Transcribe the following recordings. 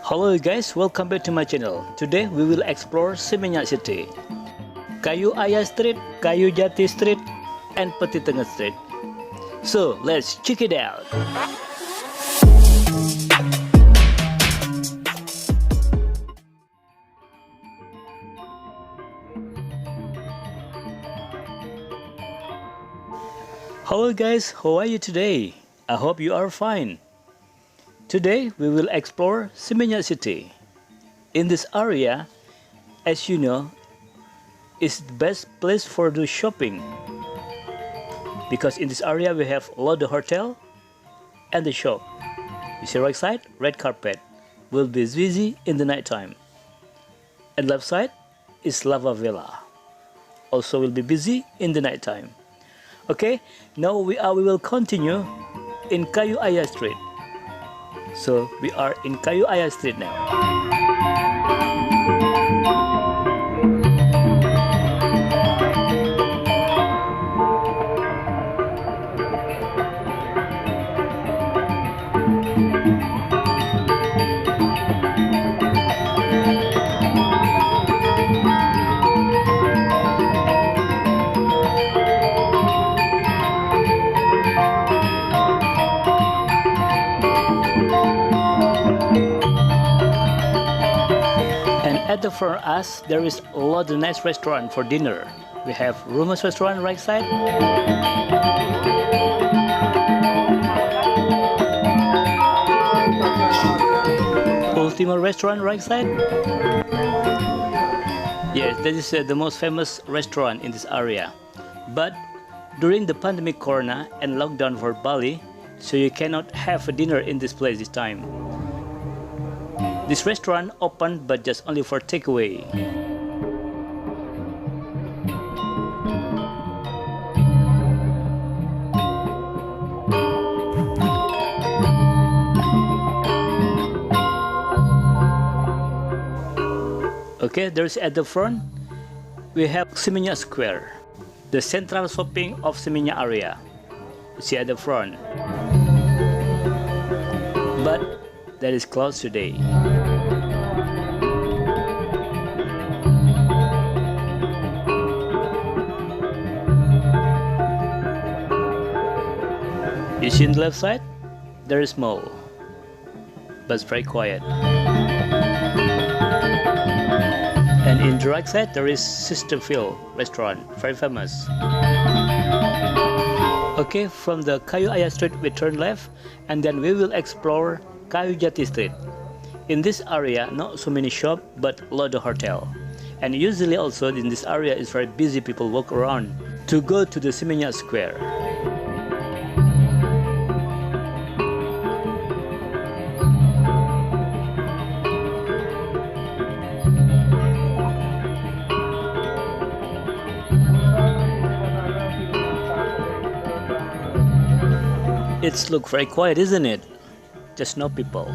Hello guys, welcome back to my channel. Today we will explore Seminyak City, Kayu Aya Street, Kayu Jati Street, and Petitenget Street. So let's check it out. Hello guys, how are you today? I hope you are fine. Today we will explore Seminyak City. In this area, as you know, is the best place for do shopping. Because in this area we have a lot of hotel and the shop. You see right side, red carpet will be busy in the night time. And left side is Lava Villa. Also will be busy in the night time. Okay, now we will continue in Kayu Aya Street. So we are in Kayu Aya Street now. At the front of us, there is a lot of nice restaurant for dinner. We have Rumus restaurant right side. Ultima restaurant right side. Yes, that is the most famous restaurant in this area. But during the pandemic corona and lockdown for Bali, so you cannot have a dinner in this place this time. This restaurant open but just only for takeaway. Okay, there's at the front we have Seminyak Square, the central shopping of Seminyak area. You see at the front. But that is closed today. You see in the left side, there is mall, but it's very quiet. And in the right side, there is Sisterfield restaurant, very famous. Okay, from the Kayu Aya Street, we turn left, and then we will explore Kayu Jati Street. In this area, not so many shops, but a lot of hotel. And usually also in this area is very busy, people walk around to go to the Seminyak Square. It's look very quiet, isn't it? Just no people.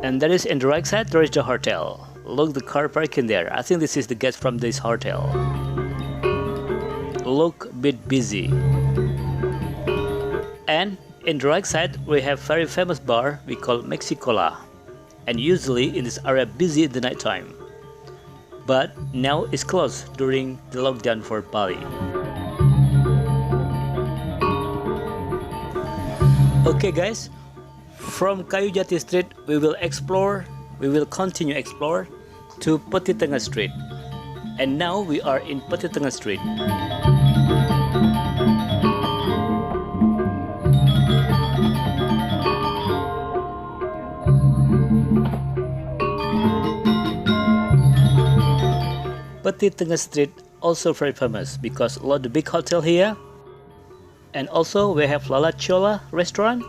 And that is in the right side, there is the hotel. Look, the car parking there. I think this is the guest from this hotel. Look a bit busy. And in the right side, we have very famous bar we call Mexicola, and usually in this area busy in the night time. But now it's closed during the lockdown for Bali. Okay guys, from Kayu Jati Street we will continue explore to Petitenget Street. And now we are in Petitenget Street. Petitenget Street also very famous because a lot of big hotel here, and also we have Lala Chola restaurant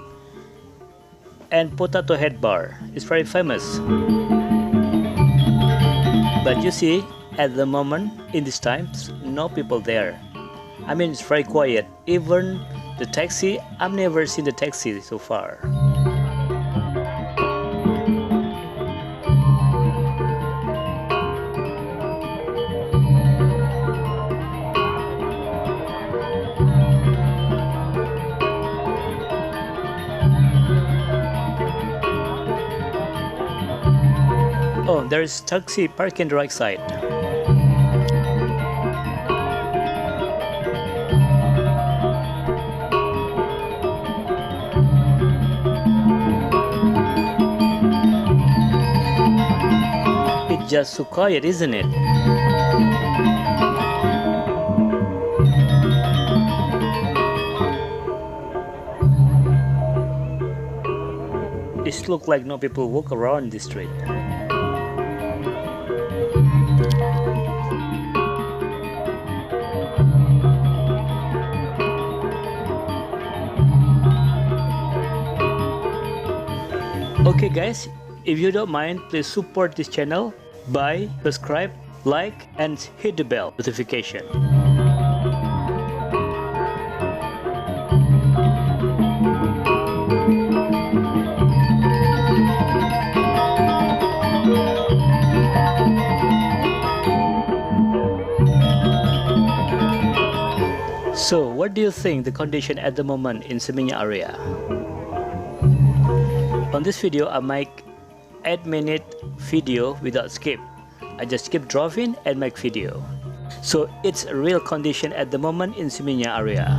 and Potato Head Bar. It's very famous. But you see, at the moment in these times, no people there. I mean, it's very quiet. Even the taxi, I've never seen the taxi so far. Oh, there is taxi parking the right side. It's just so quiet, isn't it? It looks like no people walk around this street. Okay guys, if you don't mind, please support this channel by subscribe, like, and hit the bell notification. So, what do you think the condition at the moment in Seminyak area? On this video, I make 8-minute video without skip. I just keep driving and make video. So, it's a real condition at the moment in Seminyak area.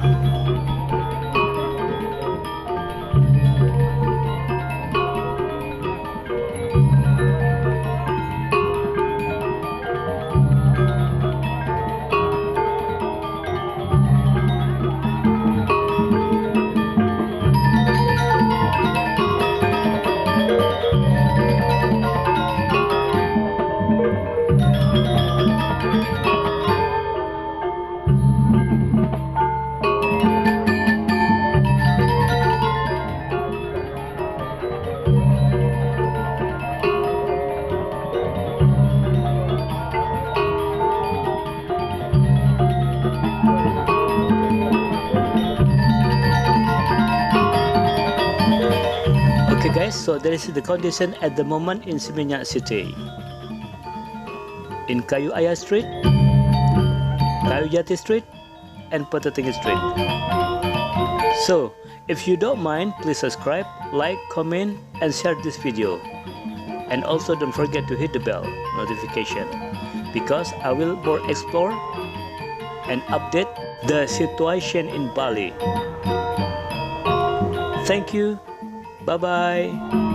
Okay guys, so that is the condition at the moment in Seminyak City. In Kayu Aya Street, Kayu Jati Street, and Petitenget Street. So, if you don't mind, please subscribe, like, comment, and share this video. And also don't forget to hit the bell notification, because I will more explore and update the situation in Bali. Thank you. Bye-bye.